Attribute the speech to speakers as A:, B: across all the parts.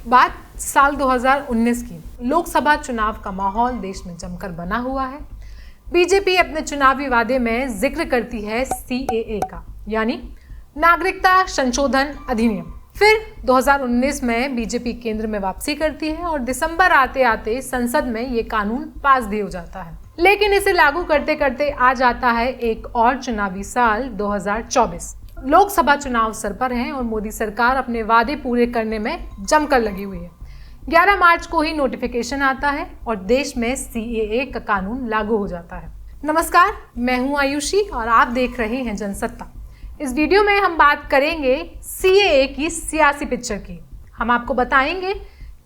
A: बात साल 2019 की। लोकसभा चुनाव का माहौल देश में जमकर बना हुआ है। बीजेपी अपने चुनावी वादे में जिक्र करती है CAA का, यानी नागरिकता संशोधन अधिनियम। फिर 2019 में बीजेपी केंद्र में वापसी करती है और दिसंबर आते आते संसद में ये कानून पास भी हो जाता है। लेकिन इसे लागू करते करते आ जाता है एक और चुनावी साल 2024। लोकसभा चुनाव सर पर हैं और मोदी सरकार अपने वादे पूरे करने में जमकर लगी हुई है। 11 मार्च को ही नोटिफिकेशन आता है और देश में CAA का कानून लागू हो जाता है। नमस्कार, मैं हूं आयुषी और आप देख रहे हैं जनसत्ता। इस वीडियो में हम बात करेंगे CAA की सियासी पिक्चर की। हम आपको बताएंगे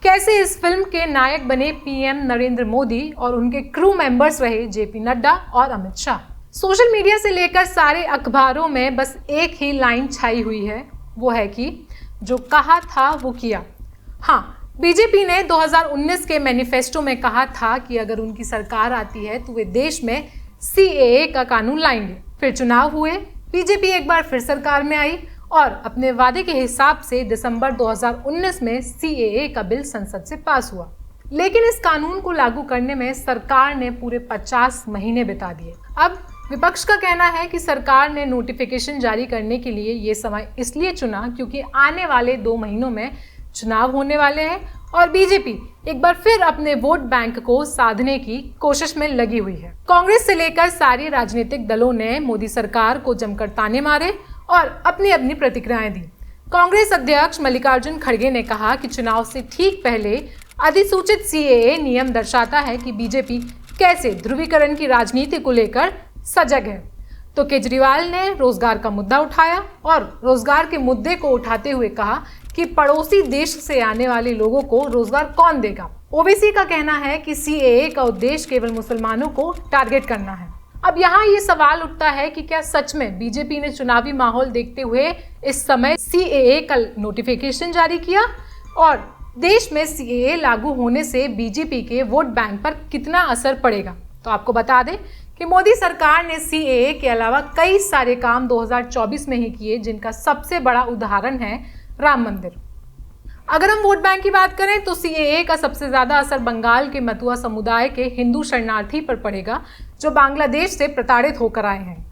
A: कैसे इस फिल्म के नायक बने PM नरेंद्र मोदी और उनके क्रू मेंबर्स रहे JP नड्डा और अमित शाह। सोशल मीडिया से लेकर सारे अखबारों में बस एक ही लाइन छाई हुई है, वो है कि जो कहा था वो किया। हाँ, बीजेपी ने 2019 के मैनिफेस्टो में कहा था कि अगर उनकी सरकार आती है तो वे देश में CAA का कानून लाएंगे। फिर चुनाव हुए, बीजेपी एक बार फिर सरकार में आई और अपने वादे के हिसाब से दिसंबर 2019 में CAA का बिल संसद से पास हुआ। लेकिन इस कानून को लागू करने में सरकार ने पूरे 50 महीने बिता दिए। अब विपक्ष का कहना है कि सरकार ने नोटिफिकेशन जारी करने के लिए ये समय इसलिए चुना क्योंकि आने वाले 2 महीनों में चुनाव होने वाले हैं और बीजेपी एक बार फिर अपने वोट बैंक को साधने की कोशिश में लगी हुई है। कांग्रेस से लेकर सारे राजनीतिक दलों ने मोदी सरकार को जमकर ताने मारे और अपनी अपनी प्रतिक्रियाएं दी। कांग्रेस अध्यक्ष मल्लिकार्जुन खड़गे ने कहा कि चुनाव से ठीक पहले अधिसूचित CAA नियम दर्शाता है कि बीजेपी कैसे ध्रुवीकरण की राजनीति को लेकर सजग है। तो केजरीवाल ने रोजगार का मुद्दा उठाया और रोजगार के मुद्दे को उठाते हुए कहा कि पड़ोसी देश से आने वाले लोगों को रोजगार कौन देगा। ओबीसी का कहना है कि CAA का उद्देश्य केवल मुसलमानों को टारगेट करना है। अब यहाँ ये सवाल उठता है कि क्या सच में बीजेपी ने चुनावी माहौल देखते हुए इस समय CAA का नोटिफिकेशन जारी किया और देश में CAA लागू होने से बीजेपी के वोट बैंक पर कितना असर पड़ेगा। तो आपको बता दें कि मोदी सरकार ने CAA के अलावा कई सारे काम 2024 में ही किए, जिनका सबसे बड़ा उदाहरण है राम मंदिर। अगर हम वोट बैंक की बात करें तो CAA का सबसे ज्यादा असर बंगाल के मतुआ समुदाय के हिंदू शरणार्थी पर पड़ेगा, जो बांग्लादेश से प्रताड़ित होकर आए हैं।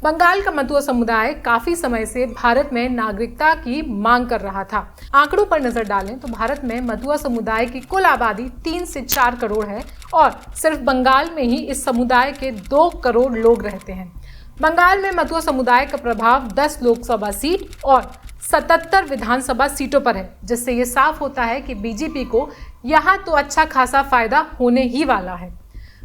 A: बंगाल का मतुआ समुदाय काफी समय से भारत में नागरिकता की मांग कर रहा था। आंकड़ों पर नजर डालें तो भारत में मतुआ समुदाय की कुल आबादी 3 से 4 करोड़ है और सिर्फ बंगाल में ही इस समुदाय के 2 करोड़ लोग रहते हैं। बंगाल में मतुआ समुदाय का प्रभाव 10 लोकसभा सीट और 77 विधानसभा सीटों पर है, जिससे ये साफ होता है कि बीजेपी को यहाँ तो अच्छा खासा फायदा होने ही वाला है।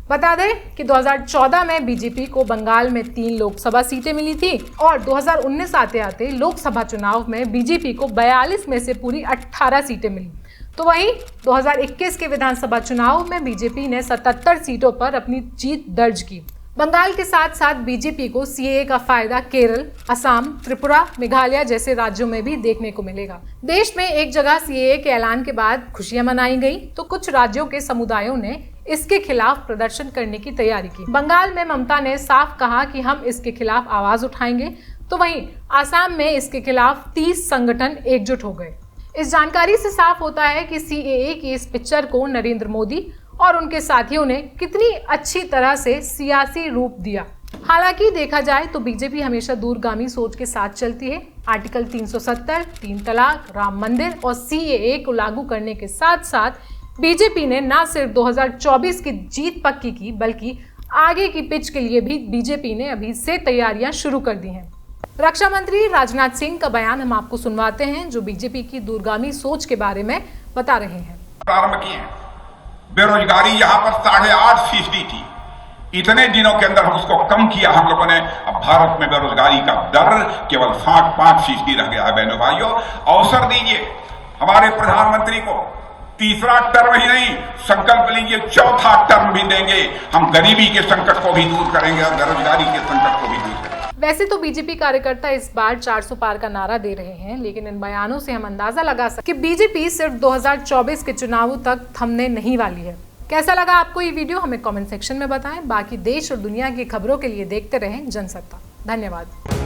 A: बता दें कि 2014 में बीजेपी को बंगाल में 3 लोकसभा सीटें मिली थी और 2019 आते आते लोकसभा चुनाव में बीजेपी को 42 में से पूरी 18 सीटें मिली। तो वहीं 2021 के विधानसभा चुनाव में बीजेपी ने 77 सीटों पर अपनी जीत दर्ज की। बंगाल के साथ साथ बीजेपी को CAA का फायदा केरल, असम, त्रिपुरा, मेघालय जैसे राज्यों में भी देखने को मिलेगा। देश में एक जगह CAA के ऐलान के बाद खुशियां मनाई गई तो कुछ राज्यों के समुदायों ने इसके खिलाफ प्रदर्शन करने की तैयारी की। बंगाल में ममता ने साफ कहा कि हम इसके खिलाफ आवाज उठाएंगे, तो वहीं आसाम में इसके खिलाफ 30 संगठन एकजुट हो गए। इस जानकारी से साफ होता है कि CAA की इस पिक्चर को नरेंद्र मोदी और उनके साथियों ने कितनी अच्छी तरह से सियासी रूप दिया। हालांकि देखा जाए तो बीजेपी हमेशा दूरगामी सोच के साथ चलती है। आर्टिकल 370, 3 तलाक, राम मंदिर और CAA को लागू करने के साथ साथ बीजेपी ने न सिर्फ 2024 की जीत पक्की की, बल्कि आगे की पिच के लिए भी बीजेपी ने अभी से तैयारियां शुरू कर दी हैं। रक्षा मंत्री राजनाथ सिंह का बयान हम आपको सुनवाते हैं, जो बीजेपी की दूरगामी सोच के बारे में बता रहे हैं।
B: प्रारंभ किए, बेरोजगारी यहाँ पर 8.5% थी। इतने दिनों के अंदर हम उसको कम किया हम लोगों ने। अब भारत में बेरोजगारी का दर केवल 5% रह गया है। बहनों भाइयों, अवसर दीजिए हमारे प्रधानमंत्री को। तीसरा टर्म ही नहीं, संकल्प लीजिए 4था टर्म भी देंगे। हम गरीबी के संकट को भी दूर करेंगे और बेरोजगारी के संकट को भी दूर करेंगे।
A: वैसे तो बीजेपी कार्यकर्ता इस बार 400 पार का नारा दे रहे हैं, लेकिन इन बयानों से हम अंदाजा लगा सकते कि बीजेपी सिर्फ 2024 के चुनावों तक थमने नहीं वाली है। कैसा लगा आपको ये वीडियो, हमें कमेंट सेक्शन में बताएं। बाकी देश और दुनिया की खबरों के लिए देखते रहें जनसत्ता। धन्यवाद।